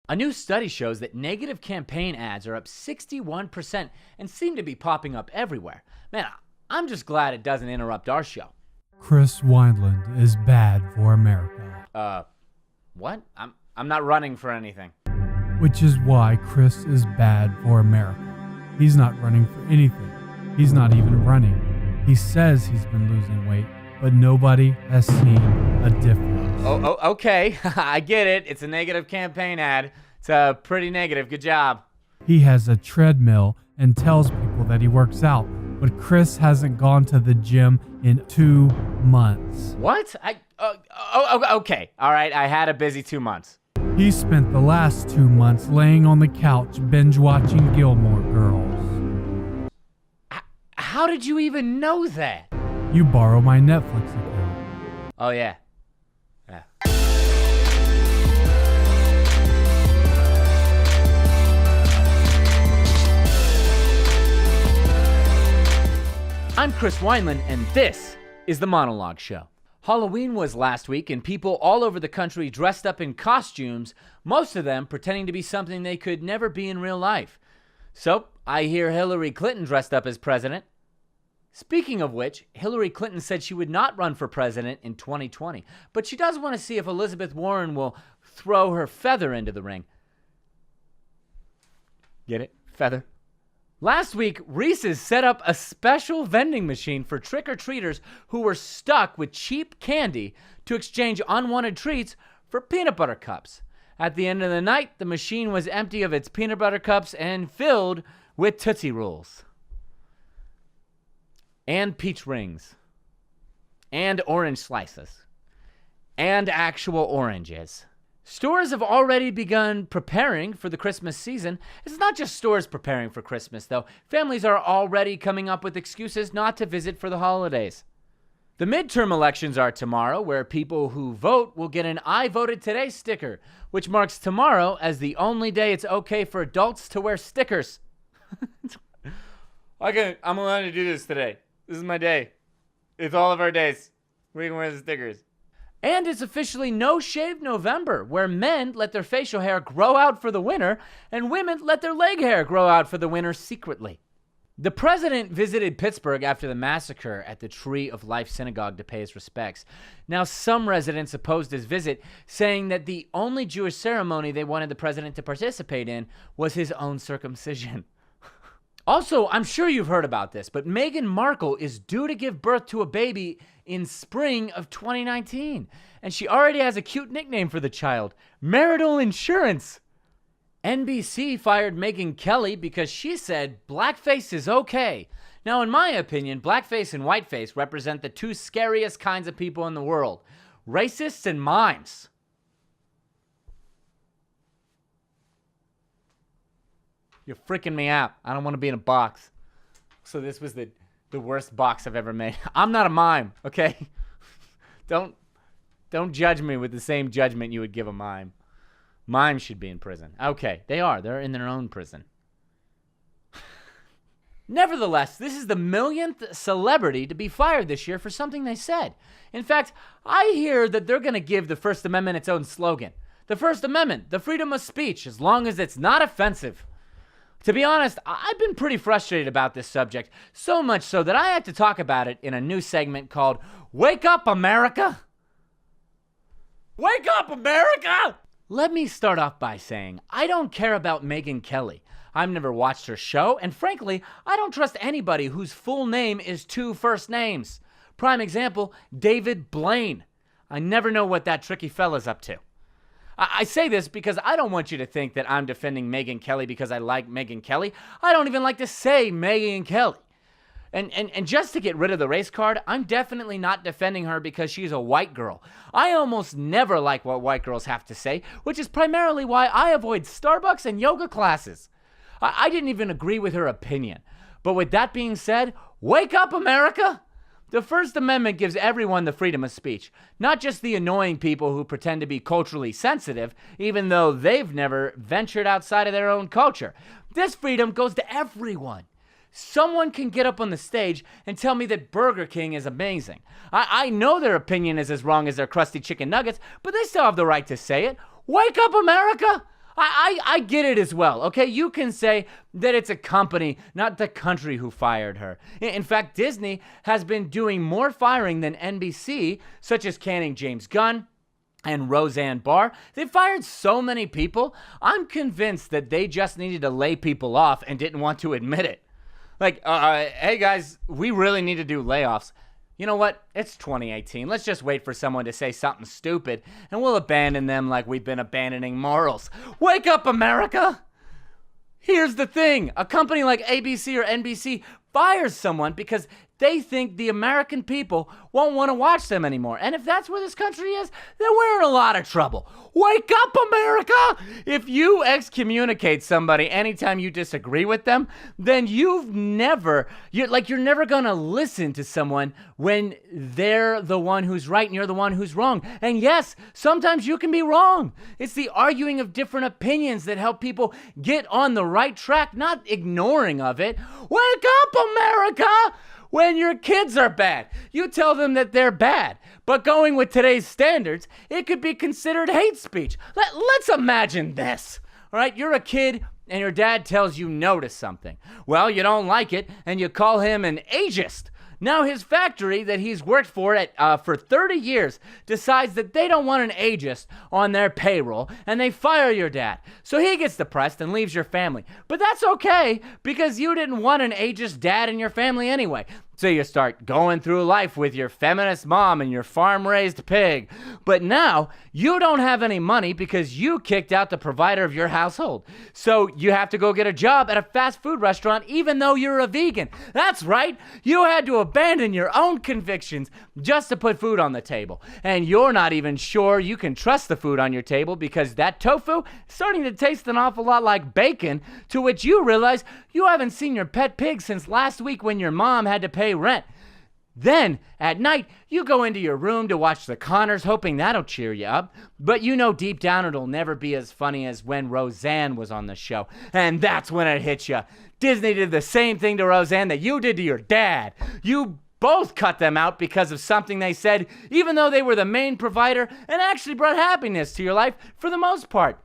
A new study shows that negative campaign ads are up 61% and seem to be popping up everywhere. Man, I'm just glad it doesn't interrupt our show. Chris Wineland is bad for America. What? I'm not running for anything. Which is why Chris is bad for America. He's not running for anything. He's not even running. He says he's been losing weight, but nobody has seen a difference. Oh, okay. I get it. It's a negative campaign ad. It's pretty negative. Good job. He has a treadmill and tells people that he works out, but Chris hasn't gone to the gym in 2 months. What? Okay. All right. I had a busy 2 months. He spent the last 2 months laying on the couch binge-watching Gilmore Girls. How did you even know that? You borrow my Netflix account. Oh, yeah. I'm Chris Wineland, and this is the Monologue Show. Halloween was last week, and people all over the country dressed up in costumes, most of them pretending to be something they could never be in real life. So, I hear Hillary Clinton dressed up as president. Speaking of which, Hillary Clinton said she would not run for president in 2020, but she does want to see if Elizabeth Warren will throw her feather into the ring. Get it? Feather. Last week, Reese's set up a special vending machine for trick-or-treaters who were stuck with cheap candy to exchange unwanted treats for peanut butter cups. At the end of the night, the machine was empty of its peanut butter cups and filled with Tootsie Rolls. And peach rings. And orange slices. And actual oranges. Stores have already begun preparing for the Christmas season. It's not just stores preparing for Christmas, though. Families are already coming up with excuses not to visit for the holidays. The midterm elections are tomorrow, where people who vote will get an I voted today sticker, which marks tomorrow as the only day it's okay for adults to wear stickers. I'm allowed to do this today. This is my day. It's all of our days. We can wear the stickers. And it's officially No Shave November, where men let their facial hair grow out for the winter and women let their leg hair grow out for the winter secretly. The president visited Pittsburgh after the massacre at the Tree of Life Synagogue to pay his respects. Now, some residents opposed his visit, saying that the only Jewish ceremony they wanted the president to participate in was his own circumcision. Also, I'm sure you've heard about this, but Meghan Markle is due to give birth to a baby in spring of 2019. And she already has a cute nickname for the child, Marital Insurance. NBC fired Megyn Kelly because she said blackface is okay. Now, in my opinion, blackface and whiteface represent the two scariest kinds of people in the world, racists and mimes. You're freaking me out. I don't want to be in a box. So this was the worst box I've ever made. I'm not a mime, okay? Don't judge me with the same judgment you would give a mime. Mimes should be in prison. Okay, they are. They're in their own prison. Nevertheless, this is the millionth celebrity to be fired this year for something they said. In fact, I hear that they're going to give the First Amendment its own slogan. The First Amendment, the freedom of speech, as long as it's not offensive. To be honest, I've been pretty frustrated about this subject, so much so that I had to talk about it in a new segment called Wake Up, America! Wake up, America! Let me start off by saying I don't care about Megyn Kelly. I've never watched her show, and frankly, I don't trust anybody whose full name is 2 first names. Prime example, David Blaine. I never know what that tricky fella's up to. I say this because I don't want you to think that I'm defending Megyn Kelly because I like Megyn Kelly. I don't even like to say Megyn Kelly. And just to get rid of the race card, I'm definitely not defending her because she's a white girl. I almost never like what white girls have to say, which is primarily why I avoid Starbucks and yoga classes. I didn't even agree with her opinion. But with that being said, wake up, America! The First Amendment gives everyone the freedom of speech, not just the annoying people who pretend to be culturally sensitive, even though they've never ventured outside of their own culture. This freedom goes to everyone. Someone can get up on the stage and tell me that Burger King is amazing. I know their opinion is as wrong as their crusty chicken nuggets, but they still have the right to say it. Wake up, America! I get it as well, okay? You can say that it's a company, not the country, who fired her. In fact, Disney has been doing more firing than NBC, such as canning James Gunn and Roseanne Barr. They fired so many people, I'm convinced that they just needed to lay people off and didn't want to admit it. Like, hey guys, we really need to do layoffs. You know what? It's 2018. Let's just wait for someone to say something stupid, and we'll abandon them like we've been abandoning morals. Wake up, America! Here's the thing. A company like ABC or NBC fires someone because they think the American people won't want to watch them anymore. And if that's where this country is, then we're in a lot of trouble. Wake up, America! If you excommunicate somebody anytime you disagree with them, then you're never gonna listen to someone when they're the one who's right and you're the one who's wrong. And yes, sometimes you can be wrong. It's the arguing of different opinions that help people get on the right track, not ignoring of it. Wake up, America! When your kids are bad, you tell them that they're bad. But going with today's standards, it could be considered hate speech. Let's imagine this. All right, you're a kid and your dad tells you no to something. Well, you don't like it and you call him an ageist. Now his factory that he's worked for for 30 years decides that they don't want an ageist on their payroll and they fire your dad. So he gets depressed and leaves your family. But that's okay because you didn't want an ageist dad in your family anyway. So you start going through life with your feminist mom and your farm-raised pig. But now you don't have any money because you kicked out the provider of your household. So you have to go get a job at a fast food restaurant even though you're a vegan. That's right. You had to abandon your own convictions just to put food on the table. And you're not even sure you can trust the food on your table because that tofu is starting to taste an awful lot like bacon, to which you realize you haven't seen your pet pig since last week when your mom had to pay rent. Then, at night, you go into your room to watch The Conners, hoping that'll cheer you up. But you know deep down it'll never be as funny as when Roseanne was on the show. And that's when it hits you. Disney did the same thing to Roseanne that you did to your dad. You both cut them out because of something they said, even though they were the main provider and actually brought happiness to your life for the most part.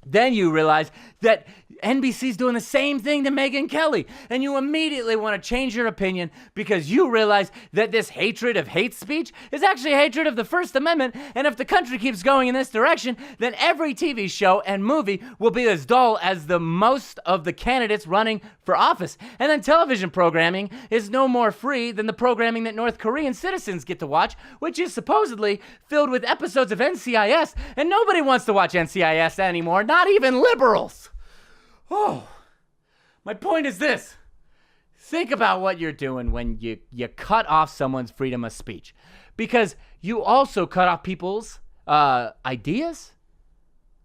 Then you realize that NBC's doing the same thing to Megyn Kelly, and you immediately want to change your opinion because you realize that this hatred of hate speech is actually hatred of the First Amendment, and if the country keeps going in this direction, then every TV show and movie will be as dull as the most of the candidates running for office. And then television programming is no more free than the programming that North Korean citizens get to watch, which is supposedly filled with episodes of NCIS, and nobody wants to watch NCIS anymore, not even liberals. Oh, my point is this. Think about what you're doing when you cut off someone's freedom of speech, because you also cut off people's ideas.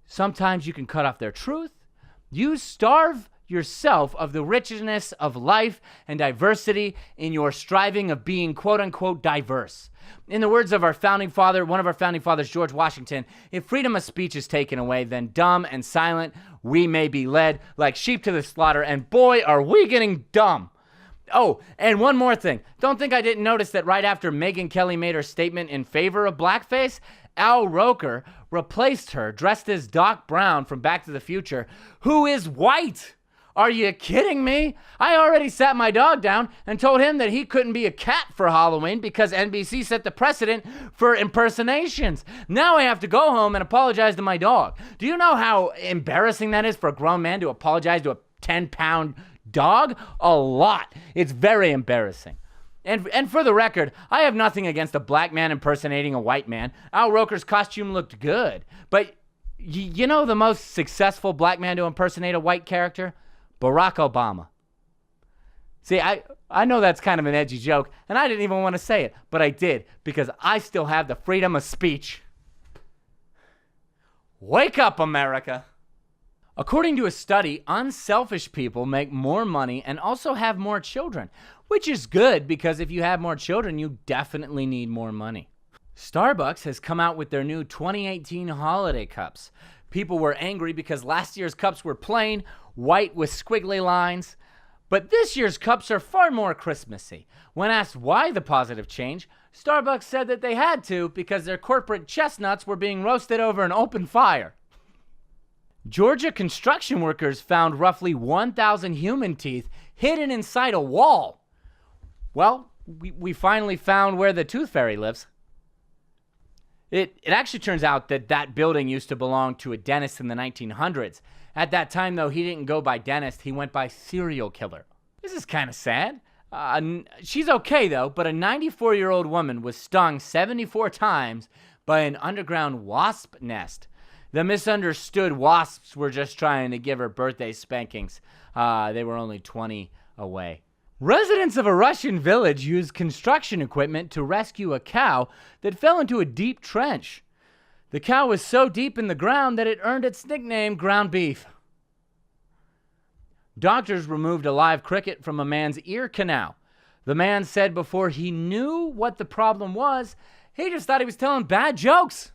Sometimes you can cut off their truth. You starve yourself of the richness of life and diversity in your striving of being quote unquote diverse. In the words of our founding father, one of our founding fathers, George Washington, if freedom of speech is taken away, then dumb and silent we may be led like sheep to the slaughter, and boy, are we getting dumb. Oh, and one more thing. Don't think I didn't notice that right after Megyn Kelly made her statement in favor of blackface, Al Roker replaced her, dressed as Doc Brown from Back to the Future, who is white. Are you kidding me? I already sat my dog down and told him that he couldn't be a cat for Halloween because NBC set the precedent for impersonations. Now I have to go home and apologize to my dog. Do you know how embarrassing that is for a grown man to apologize to a 10-pound dog? A lot. It's very embarrassing. And for the record, I have nothing against a black man impersonating a white man. Al Roker's costume looked good. But you know the most successful black man to impersonate a white character? Barack Obama. See, I know that's kind of an edgy joke, and I didn't even want to say it, but I did, because I still have the freedom of speech. Wake up, America! According to a study, unselfish people make more money and also have more children, which is good because if you have more children, you definitely need more money. Starbucks has come out with their new 2018 holiday cups. People were angry because last year's cups were plain, white with squiggly lines. But this year's cups are far more Christmassy. When asked why the positive change, Starbucks said that they had to because their corporate chestnuts were being roasted over an open fire. Georgia construction workers found roughly 1,000 human teeth hidden inside a wall. Well, we finally found where the tooth fairy lives. It actually turns out that building used to belong to a dentist in the 1900s. At that time, though, he didn't go by dentist. He went by serial killer. This is kind of sad. She's okay, though, but a 94-year-old woman was stung 74 times by an underground wasp nest. The misunderstood wasps were just trying to give her birthday spankings. They were only 20 away. Residents of a Russian village used construction equipment to rescue a cow that fell into a deep trench. The cow was so deep in the ground that it earned its nickname ground beef. Doctors removed a live cricket from a man's ear canal. The man said before he knew what the problem was, he just thought he was telling bad jokes.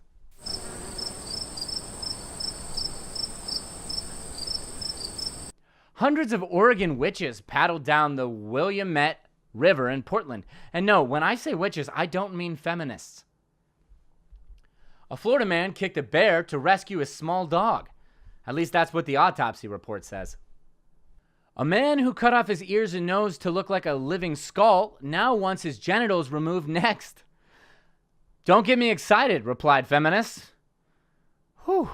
Hundreds of Oregon witches paddled down the Willamette River in Portland. And no, when I say witches, I don't mean feminists. A Florida man kicked a bear to rescue a small dog. At least that's what the autopsy report says. A man who cut off his ears and nose to look like a living skull now wants his genitals removed next. Don't get me excited, replied feminists. Whew.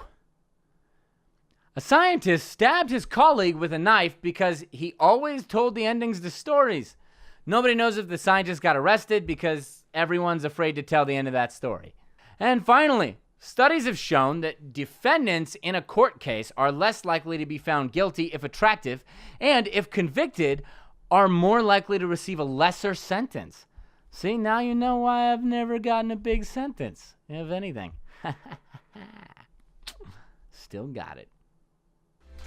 A scientist stabbed his colleague with a knife because he always told the endings to stories. Nobody knows if the scientist got arrested because everyone's afraid to tell the end of that story. And finally, studies have shown that defendants in a court case are less likely to be found guilty if attractive, and if convicted, are more likely to receive a lesser sentence. See, now you know why I've never gotten a big sentence, if anything. Still got it.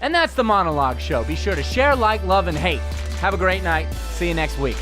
And that's the Monologue Show. Be sure to share, like, love, and hate. Have a great night. See you next week.